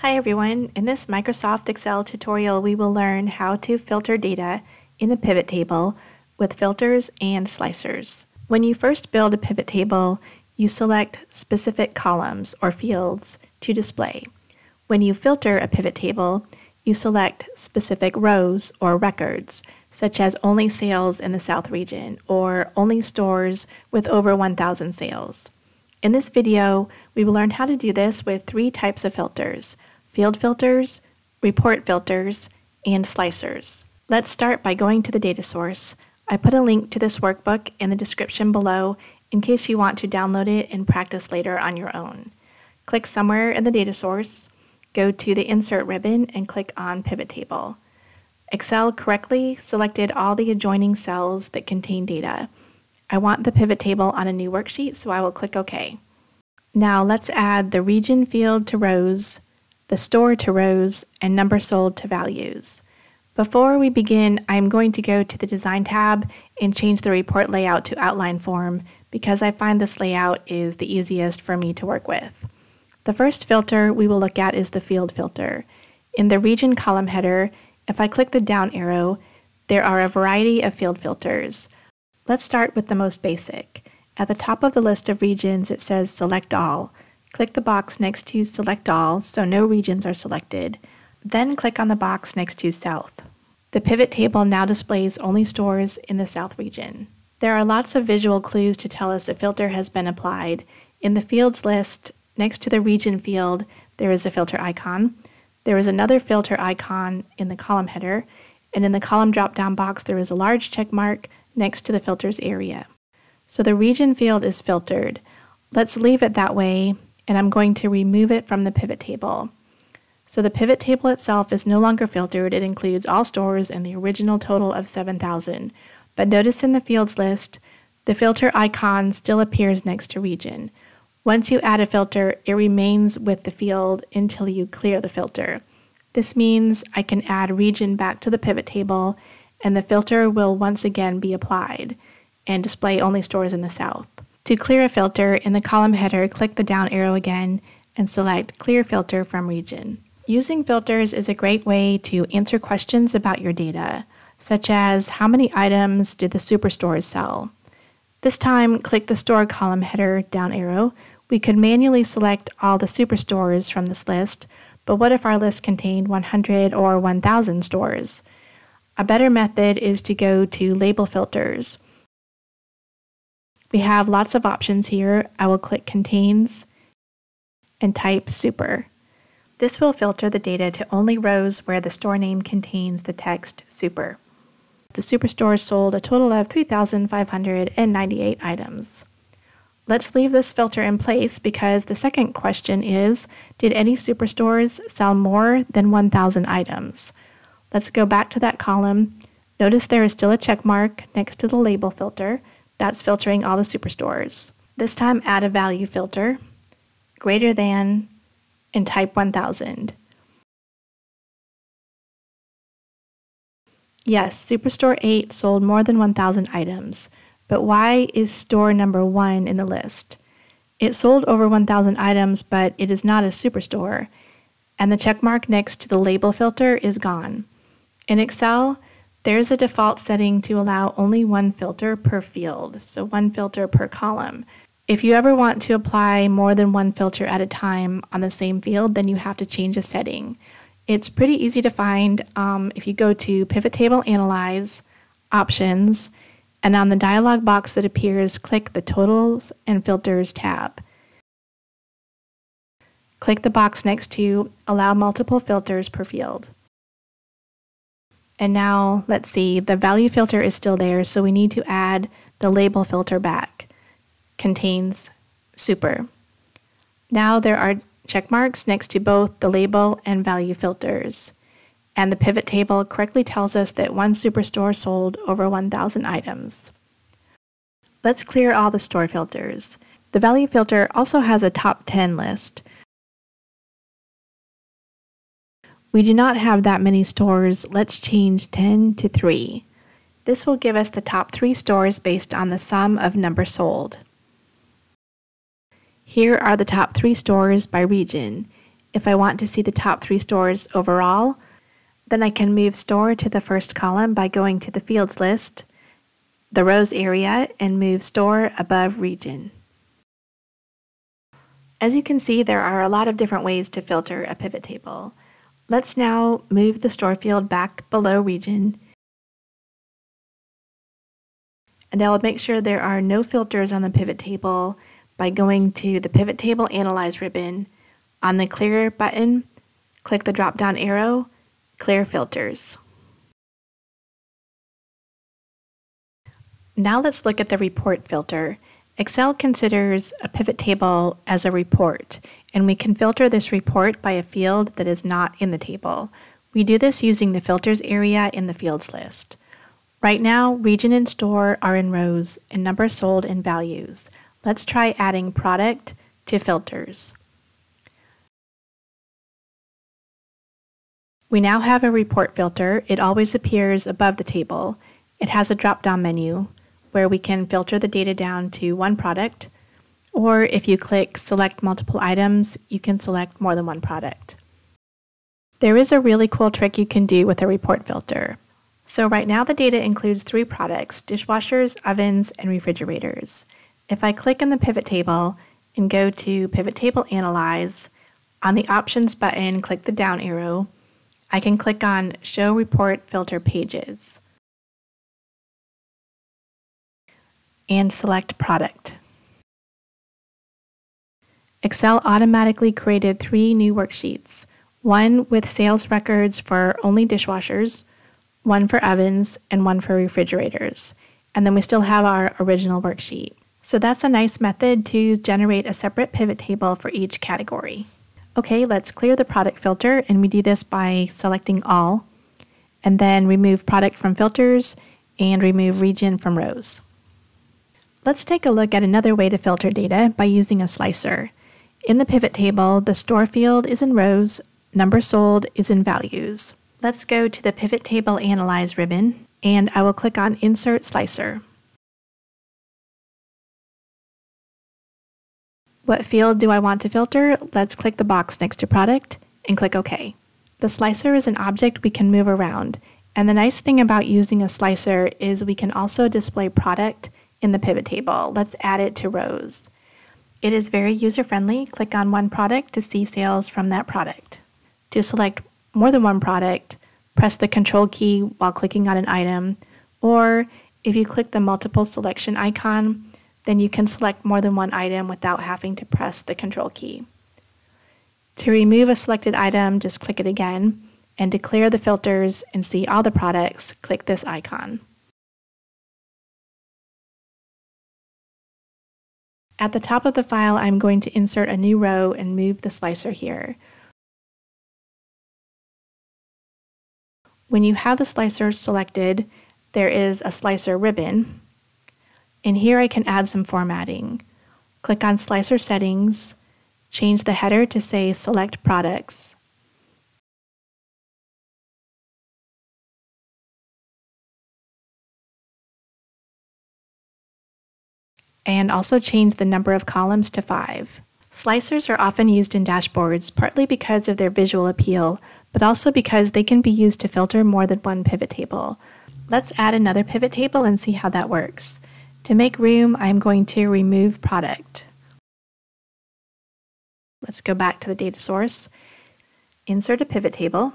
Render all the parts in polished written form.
Hi everyone, in this Microsoft Excel tutorial we will learn how to filter data in a pivot table with filters and slicers. When you first build a pivot table, you select specific columns or fields to display. When you filter a pivot table, you select specific rows or records, such as only sales in the South region or only stores with over 1,000 sales. In this video, we will learn how to do this with three types of filters: field filters, report filters, and slicers. Let's start by going to the data source. I put a link to this workbook in the description below in case you want to download it and practice later on your own. Click somewhere in the data source, go to the Insert ribbon and click on Pivot Table. Excel correctly selected all the adjoining cells that contain data. I want the pivot table on a new worksheet, so I will click OK. Now let's add the region field to rows, the store to rows, and number sold to values. Before we begin, I'm going to go to the Design tab and change the report layout to outline form because I find this layout is the easiest for me to work with. The first filter we will look at is the field filter. In the region column header, if I click the down arrow, there are a variety of field filters. Let's start with the most basic. At the top of the list of regions, it says Select All. Click the box next to Select All so no regions are selected. Then click on the box next to South. The pivot table now displays only stores in the South region. There are lots of visual clues to tell us a filter has been applied. In the fields list, next to the region field, there is a filter icon. There is another filter icon in the column header, and in the column drop-down box there is a large check mark next to the filters area. So the region field is filtered. Let's leave it that way, and I'm going to remove it from the pivot table. So the pivot table itself is no longer filtered. It includes all stores and the original total of 7,000. But notice in the fields list, the filter icon still appears next to region. Once you add a filter, it remains with the field until you clear the filter. This means I can add region back to the pivot table, and the filter will once again be applied and display only stores in the South. To clear a filter, in the column header, click the down arrow again and select Clear Filter from Region. Using filters is a great way to answer questions about your data, such as how many items did the superstores sell? This time, click the Store column header down arrow. We could manually select all the superstores from this list, but what if our list contained 100 or 1,000 stores? A better method is to go to Label Filters. We have lots of options here. I will click Contains and type Super. This will filter the data to only rows where the store name contains the text Super. The superstores sold a total of 3,598 items. Let's leave this filter in place because the second question is, did any superstores sell more than 1,000 items? Let's go back to that column. Notice there is still a check mark next to the label filter. That's filtering all the superstores. This time add a value filter, greater than, and type 1,000. Yes, Superstore 8 sold more than 1,000 items, but why is store number 1 in the list? It sold over 1,000 items, but it is not a superstore, and the check mark next to the label filter is gone. In Excel, there's a default setting to allow only one filter per field, so one filter per column. If you ever want to apply more than one filter at a time on the same field, then you have to change a setting. It's pretty easy to find if you go to Pivot Table Analyze, Options, and on the dialog box that appears, click the Totals and Filters tab. Click the box next to Allow Multiple Filters per Field. And now, let's see, the value filter is still there, so we need to add the label filter back. Contains Super. Now there are check marks next to both the label and value filters. And the pivot table correctly tells us that one superstore sold over 1,000 items. Let's clear all the store filters. The value filter also has a top 10 list. We do not have that many stores. Let's change 10 to 3. This will give us the top 3 stores based on the sum of numbers sold. Here are the top 3 stores by region. If I want to see the top 3 stores overall, then I can move store to the first column by going to the fields list, the rows area, and move store above region. As you can see, there are a lot of different ways to filter a pivot table. Let's now move the store field back below region, and I'll make sure there are no filters on the pivot table by going to the Pivot Table Analyze ribbon. On the Clear button, click the drop-down arrow, Clear Filters. Now let's look at the Report filter. Excel considers a pivot table as a report, and we can filter this report by a field that is not in the table. We do this using the Filters area in the Fields list. Right now, region and store are in rows and number sold in values. Let's try adding product to filters. We now have a report filter. It always appears above the table. It has a drop-down menu where we can filter the data down to one product, or if you click Select Multiple Items, you can select more than one product. There is a really cool trick you can do with a report filter. So right now the data includes 3 products: dishwashers, ovens, and refrigerators. If I click in the pivot table and go to Pivot Table Analyze, on the Options button, click the down arrow. I can click on Show Report Filter Pages and select Product. Excel automatically created 3 new worksheets, one with sales records for only dishwashers, one for ovens, and one for refrigerators. And then we still have our original worksheet. So that's a nice method to generate a separate pivot table for each category. Okay, let's clear the product filter, and we do this by selecting all, and then remove product from filters and remove region from rows. Let's take a look at another way to filter data by using a slicer. In the pivot table, the store field is in rows, number sold is in values. Let's go to the Pivot Table Analyze ribbon, and I will click on Insert Slicer. What field do I want to filter? Let's click the box next to Product and click OK. The slicer is an object we can move around, and the nice thing about using a slicer is we can also display product in the pivot table. Let's add it to rows. It is very user-friendly. Click on one product to see sales from that product. To select more than one product, press the Control key while clicking on an item, or if you click the multiple selection icon, then you can select more than one item without having to press the Control key. To remove a selected item, just click it again, and to clear the filters and see all the products, click this icon. At the top of the file, I'm going to insert a new row and move the slicer here. When you have the slicer selected, there is a slicer ribbon, and here I can add some formatting. Click on Slicer Settings, change the header to say Select Products. And also change the number of columns to 5. Slicers are often used in dashboards, partly because of their visual appeal, but also because they can be used to filter more than one pivot table. Let's add another pivot table and see how that works. To make room, I'm going to remove product. Let's go back to the data source, insert a pivot table.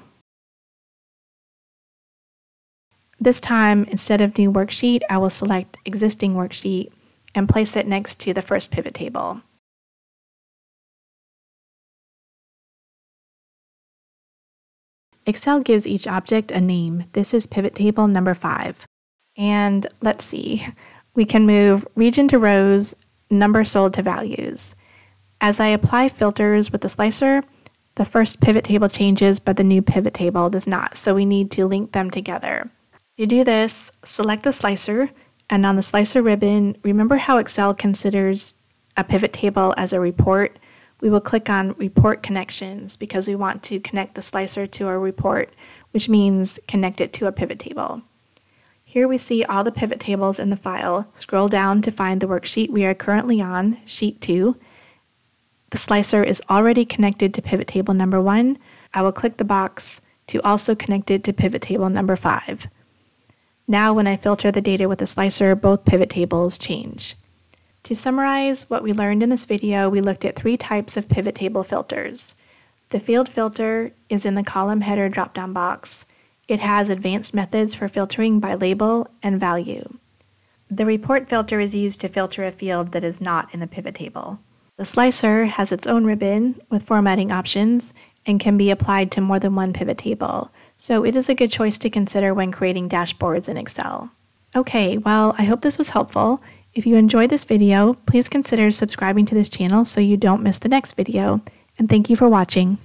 This time, instead of new worksheet, I will select existing worksheet and place it next to the first pivot table. Excel gives each object a name. This is pivot table number 5. And let's see, we can move region to rows, number sold to values. As I apply filters with the slicer, the first pivot table changes, but the new pivot table does not, so we need to link them together. To do this, select the slicer, and on the slicer ribbon, remember how Excel considers a pivot table as a report? We will click on Report Connections because we want to connect the slicer to our report, which means connect it to a pivot table. Here we see all the pivot tables in the file. Scroll down to find the worksheet we are currently on, Sheet 2. the slicer is already connected to pivot table number 1, I will click the box to also connect it to pivot table number 5. Now when I filter the data with the slicer, both pivot tables change. To summarize what we learned in this video, we looked at 3 types of pivot table filters. The field filter is in the column header drop-down box. It has advanced methods for filtering by label and value. The report filter is used to filter a field that is not in the pivot table. The slicer has its own ribbon with formatting options and can be applied to more than one pivot table, so it is a good choice to consider when creating dashboards in Excel. Okay, well, I hope this was helpful. If you enjoyed this video, please consider subscribing to this channel so you don't miss the next video, and thank you for watching.